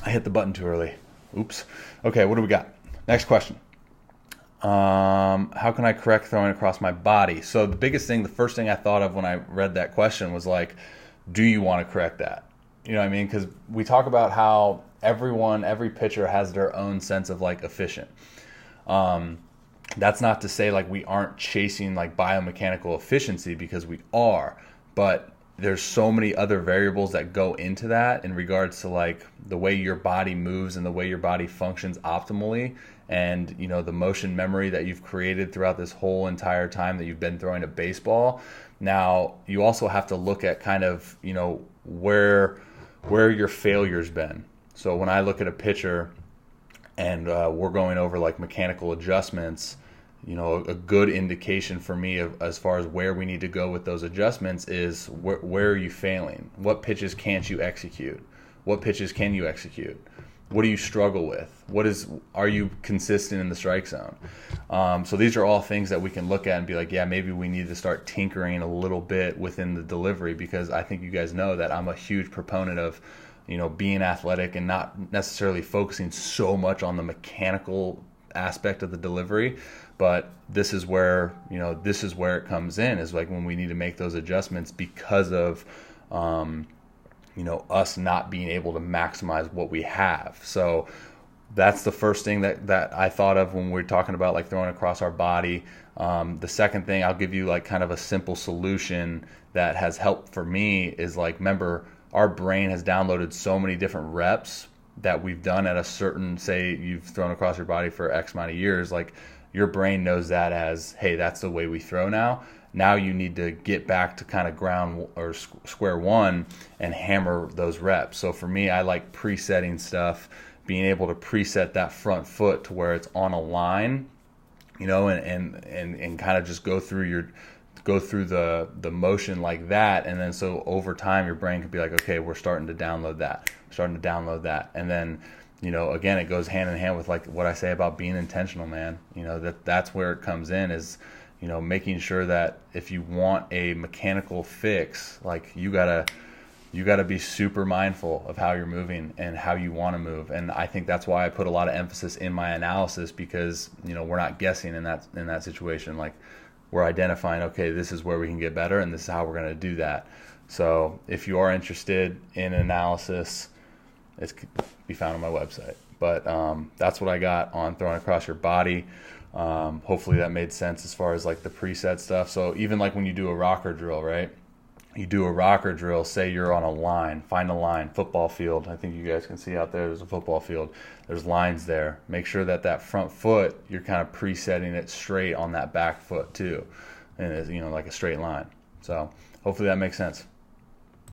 I hit the button too early. Oops. Okay, what do we got? Next question. How can I correct throwing across my body? So the biggest thing, the first thing I thought of when I read that question was like, do you want to correct that? You know what I mean? Because we talk about how every pitcher has their own sense of like efficient. That's not to say like we aren't chasing like biomechanical efficiency, because we are, but there's so many other variables that go into that in regards to like the way your body moves and the way your body functions optimally, and you know, the motion memory that you've created throughout this whole entire time that you've been throwing a baseball. Now you also have to look at kind of, you know, where your failure's been. So when I look at a pitcher and we're going over like mechanical adjustments, you know, a good indication for me of, as far as where we need to go with those adjustments is where are you failing? What pitches can't you execute? What pitches can you execute? What do you struggle with? Are you consistent in the strike zone? So these are all things that we can look at and be like, yeah, maybe we need to start tinkering a little bit within the delivery, because I think you guys know that I'm a huge proponent of, you know, being athletic and not necessarily focusing so much on the mechanical aspect of the delivery. But this is where it comes in, is like when we need to make those adjustments because of you know, us not being able to maximize what we have. So that's the first thing that I thought of when we're talking about like throwing across our body. The second thing, I'll give you like kind of a simple solution that has helped for me, is like, remember, our brain has downloaded so many different reps that we've done at a certain, say you've thrown across your body for X amount of years, like your brain knows that as, hey, that's the way we throw now. Now you need to get back to kind of ground or square one and hammer those reps. So for me, I like presetting stuff, being able to preset that front foot to where it's on a line, you know, and kind of just go through the motion like that. And then so over time, your brain could be like, okay, we're starting to download that. And then, you know, again, it goes hand in hand with like what I say about being intentional, man. You know, that's where it comes in, is, you know, making sure that if you want a mechanical fix, like you gotta be super mindful of how you're moving and how you want to move. And I think that's why I put a lot of emphasis in my analysis, because, you know, we're not guessing in that situation. Like, we're identifying, okay, this is where we can get better, and this is how we're going to do that. So if you are interested in analysis, it's be found on my website. But that's what I got on throwing across your body. Hopefully that made sense as far as like the preset stuff. So even like when you do a rocker drill, right? You do a rocker drill, say you're on a line, find a line, football field. I think you guys can see out there's a football field. There's lines there. Make sure that front foot, you're kind of presetting it straight on that back foot too. And it's, you know, like a straight line. So hopefully that makes sense.